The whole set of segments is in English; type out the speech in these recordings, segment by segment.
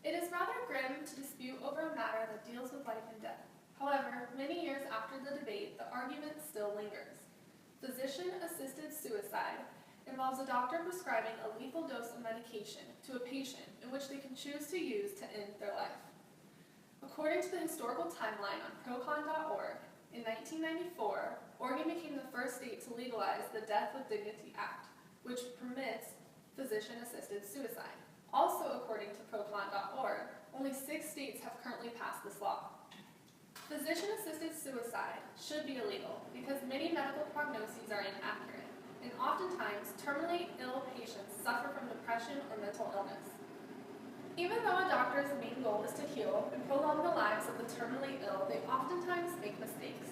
It is rather grim to dispute over a matter that deals with life and death. However, many years after the debate, the argument still lingers. Physician-assisted suicide involves a doctor prescribing a lethal dose of medication to a patient in which they can choose to use to end their life. According to the historical timeline on procon.org, in 1994, Oregon became the first state to legalize the Death with Dignity Act, which permits physician-assisted suicide. Also, according to procon.org, only 6 states have currently passed this law. Physician-assisted suicide should be illegal because many medical prognoses are inaccurate, and oftentimes terminally ill patients suffer from depression or mental illness. Even though a doctor's main goal is to heal and prolong the lives of the terminally ill, they oftentimes make mistakes.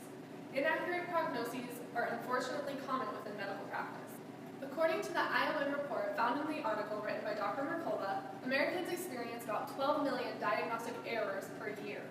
Inaccurate prognoses are unfortunately common within medical practice. According to the IOM report found in the article written by Dr. Mercola, Americans experience about 12 million diagnostic errors per year.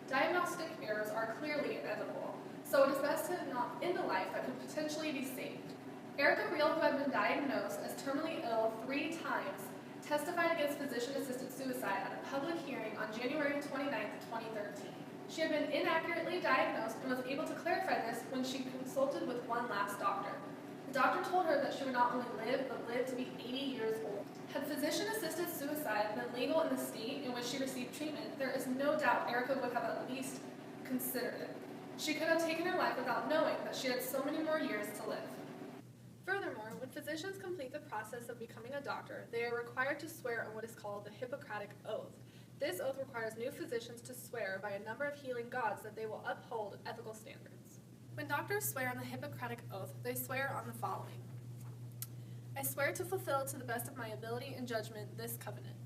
Diagnostic errors are clearly inevitable, so it is best to not end a life that could potentially be saved. Erica Reel, who had been diagnosed as terminally ill 3 times, testified against physician-assisted suicide at a public hearing on January 29, 2013. She had been inaccurately diagnosed and was able to clarify this when she consulted with one last doctor. The doctor told her that she would not only live, but live to be 80 years old. Had physician-assisted suicide been legal in the state in which she received treatment, there is no doubt Erica would have at least considered it. She could have taken her life without knowing that she had so many more years to live. Furthermore, when physicians complete the process of becoming a doctor, they are required to swear on what is called the Hippocratic Oath. This oath requires new physicians to swear by a number of healing gods that they will uphold ethical standards. When doctors swear on the Hippocratic Oath, they swear on the following. I swear to fulfill to the best of my ability and judgment this covenant.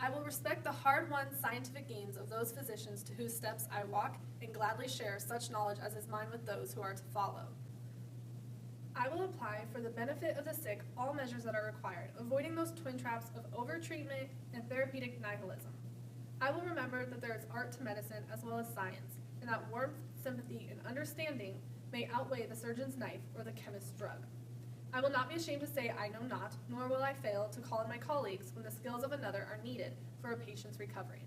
I will respect the hard-won scientific gains of those physicians to whose steps I walk and gladly share such knowledge as is mine with those who are to follow. I will apply for the benefit of the sick all measures that are required, avoiding those twin traps of overtreatment and therapeutic nihilism. I will remember that there is art to medicine as well as science, and that warmth, sympathy, and understanding may outweigh the surgeon's knife or the chemist's drug. I will not be ashamed to say I know not, nor will I fail to call in my colleagues when the skills of another are needed for a patient's recovery.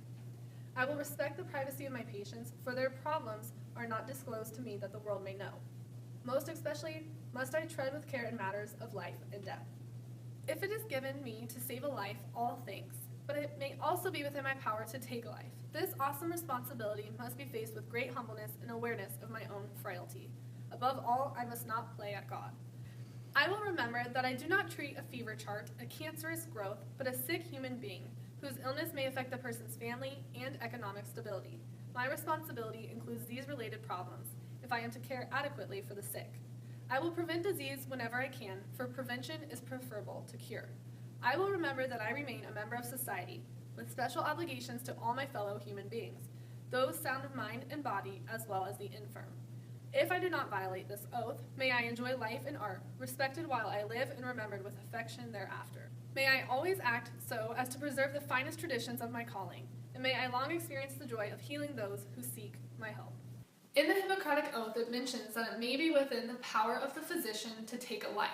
I will respect the privacy of my patients, for their problems are not disclosed to me that the world may know. Most especially must I tread with care in matters of life and death. If it is given me to save a life, all thanks, but it may also be within my power to take a life. This awesome responsibility must be faced with great humbleness and awareness of my own frailty. Above all, I must not play at God. I will remember that I do not treat a fever chart, a cancerous growth, but a sick human being, whose illness may affect the person's family and economic stability. My responsibility includes these related problems, if I am to care adequately for the sick. I will prevent disease whenever I can, for prevention is preferable to cure. I will remember that I remain a member of society, with special obligations to all my fellow human beings, those sound of mind and body as well as the infirm. If I do not violate this oath, may I enjoy life and art, respected while I live and remembered with affection thereafter. May I always act so as to preserve the finest traditions of my calling, and may I long experience the joy of healing those who seek my help. In the Hippocratic Oath, it mentions that it may be within the power of the physician to take a life.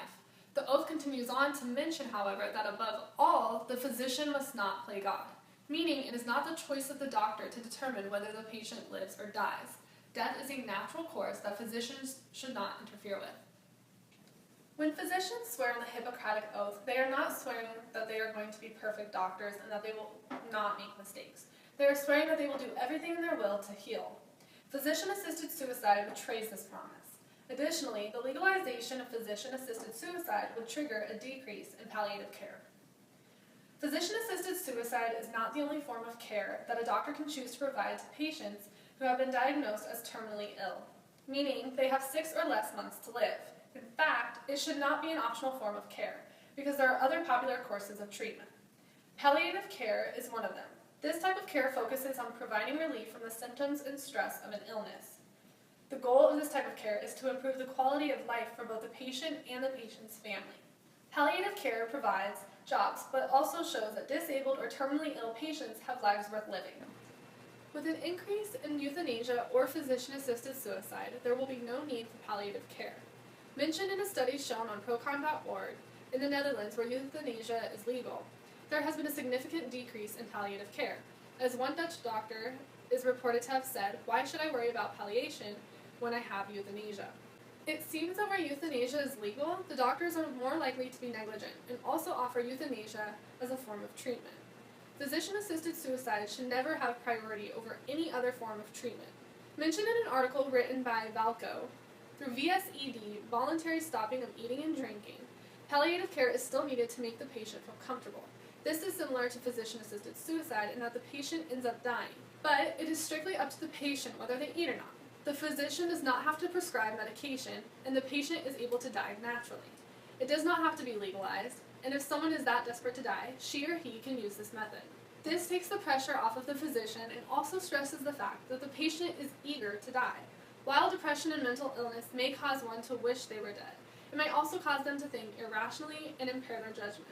The oath continues on to mention, however, that above all, the physician must not play God, meaning it is not the choice of the doctor to determine whether the patient lives or dies. Death is a natural course that physicians should not interfere with. When physicians swear on the Hippocratic Oath, they are not swearing that they are going to be perfect doctors and that they will not make mistakes. They are swearing that they will do everything in their will to heal. Physician-assisted suicide betrays this promise. Additionally, the legalization of physician-assisted suicide would trigger a decrease in palliative care. Physician-assisted suicide is not the only form of care that a doctor can choose to provide to patients who have been diagnosed as terminally ill, meaning they have 6 or less months to live. In fact, it should not be an optional form of care, because there are other popular courses of treatment. Palliative care is one of them. This type of care focuses on providing relief from the symptoms and stress of an illness. The goal of this type of care is to improve the quality of life for both the patient and the patient's family. Palliative care provides jobs, but also shows that disabled or terminally ill patients have lives worth living. With an increase in euthanasia or physician-assisted suicide, there will be no need for palliative care. Mentioned in a study shown on procon.org, in the Netherlands where euthanasia is legal, there has been a significant decrease in palliative care. As one Dutch doctor is reported to have said, "Why should I worry about palliation when I have euthanasia?" It seems that where euthanasia is legal, the doctors are more likely to be negligent and also offer euthanasia as a form of treatment. Physician-assisted suicide should never have priority over any other form of treatment. Mentioned in an article written by Valco, through VSED, voluntary stopping of eating and drinking, palliative care is still needed to make the patient feel comfortable. This is similar to physician-assisted suicide in that the patient ends up dying, but it is strictly up to the patient whether they eat or not. The physician does not have to prescribe medication, and the patient is able to die naturally. It does not have to be legalized, and if someone is that desperate to die, she or he can use this method. This takes the pressure off of the physician and also stresses the fact that the patient is eager to die. While depression and mental illness may cause one to wish they were dead, it may also cause them to think irrationally and impair their judgment.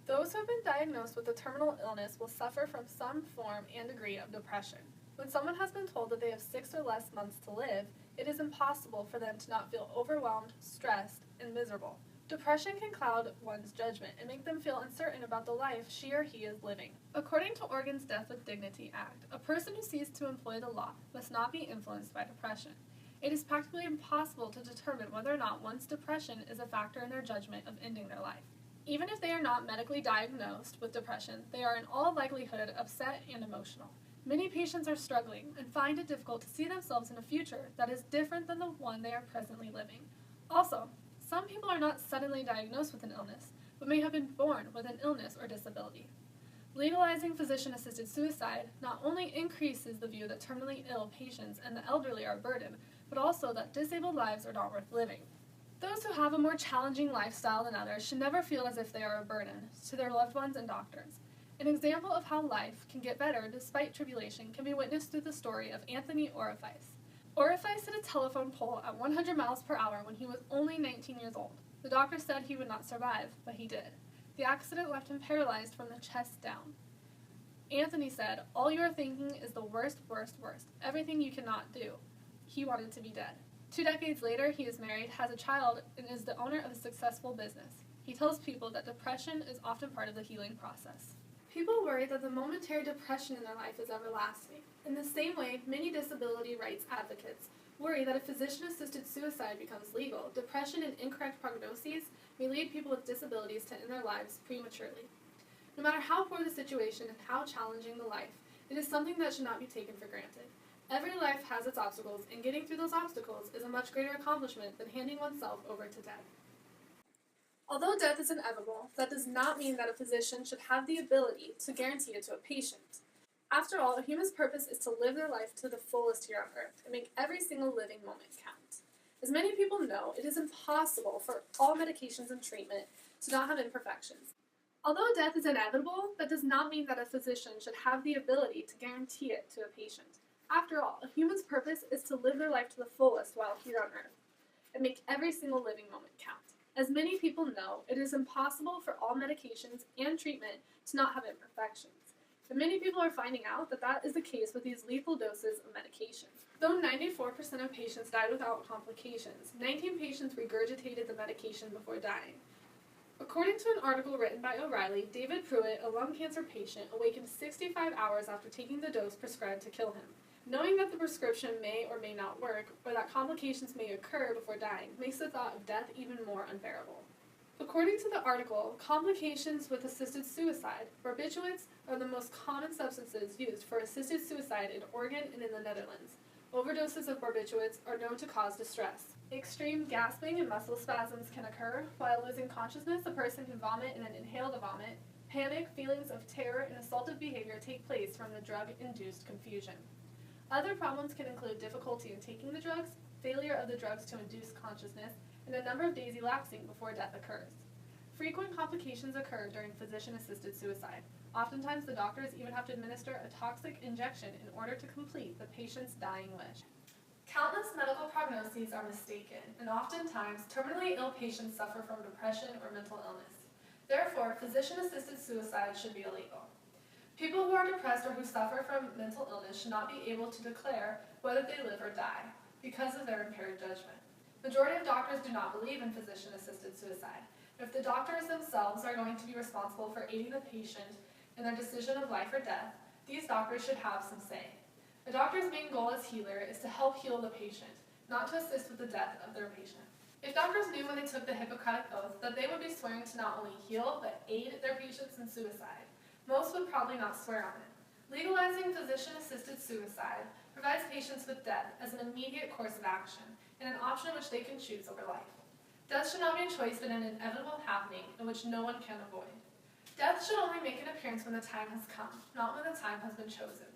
Those who have been diagnosed with a terminal illness will suffer from some form and degree of depression. When someone has been told that they have 6 or less months to live, it is impossible for them to not feel overwhelmed, stressed, and miserable. Depression can cloud one's judgment and make them feel uncertain about the life she or he is living. According to Oregon's Death with Dignity Act, a person who seeks to employ the law must not be influenced by depression. It is practically impossible to determine whether or not one's depression is a factor in their judgment of ending their life. Even if they are not medically diagnosed with depression, they are in all likelihood upset and emotional. Many patients are struggling and find it difficult to see themselves in a future that is different than the one they are presently living. Also, some people are not suddenly diagnosed with an illness, but may have been born with an illness or disability. Legalizing physician-assisted suicide not only increases the view that terminally ill patients and the elderly are a burden, but also that disabled lives are not worth living. Those who have a more challenging lifestyle than others should never feel as if they are a burden to their loved ones and doctors. An example of how life can get better despite tribulation can be witnessed through the story of Anthony Orifice. Orifice hit a telephone pole at 100 miles per hour when he was only 19 years old. The doctor said he would not survive, but he did. The accident left him paralyzed from the chest down. Anthony said, "All you are thinking is the worst, worst, worst. Everything you cannot do." He wanted to be dead. 2 decades later, he is married, has a child, and is the owner of a successful business. He tells people that depression is often part of the healing process. People worry that the momentary depression in their life is everlasting. In the same way, many disability rights advocates worry that if physician-assisted suicide becomes legal, depression and incorrect prognoses may lead people with disabilities to end their lives prematurely. No matter how poor the situation and how challenging the life, it is something that should not be taken for granted. Every life has its obstacles, and getting through those obstacles is a much greater accomplishment than handing oneself over to death. Although death is inevitable, that does not mean that a physician should have the ability to guarantee it to a patient. After all, a human's purpose is to live their life to the fullest here on earth and make every single living moment count. As many people know, it is impossible for all medications and treatment to not have imperfections. Although death is inevitable, that does not mean that a physician should have the ability to guarantee it to a patient. After all, a human's purpose is to live their life to the fullest while here on earth and make every single living moment count. As many people know, it is impossible for all medications and treatment to not have imperfections. And many people are finding out that that is the case with these lethal doses of medication. Though 94% of patients died without complications, 19 patients regurgitated the medication before dying. According to an article written by O'Reilly, David Pruitt, a lung cancer patient, awakened 65 hours after taking the dose prescribed to kill him. Knowing that the prescription may or may not work, or that complications may occur before dying, makes the thought of death even more unbearable. According to the article, complications with assisted suicide, barbiturates are the most common substances used for assisted suicide in Oregon and in the Netherlands. Overdoses of barbiturates are known to cause distress. Extreme gasping and muscle spasms can occur. While losing consciousness, a person can vomit and then inhale the vomit. Panic, feelings of terror, and assaultive behavior take place from the drug-induced confusion. Other problems can include difficulty in taking the drugs, failure of the drugs to induce consciousness, and a number of days elapsing before death occurs. Frequent complications occur during physician-assisted suicide. Oftentimes, the doctors even have to administer a toxic injection in order to complete the patient's dying wish. Countless medical prognoses are mistaken, and oftentimes, terminally ill patients suffer from depression or mental illness. Therefore, physician-assisted suicide should be illegal. People who are depressed or who suffer from mental illness should not be able to declare whether they live or die because of their impaired judgment. Majority of doctors do not believe in physician-assisted suicide. If the doctors themselves are going to be responsible for aiding the patient in their decision of life or death, these doctors should have some say. A doctor's main goal as healer is to help heal the patient, not to assist with the death of their patient. If doctors knew when they took the Hippocratic Oath that they would be swearing to not only heal, but aid their patients in suicide, most would probably not swear on it. Legalizing physician-assisted suicide provides patients with death as an immediate course of action and an option which they can choose over life. Death should not be a choice but an inevitable happening in which no one can avoid. Death should only make an appearance when the time has come, not when the time has been chosen.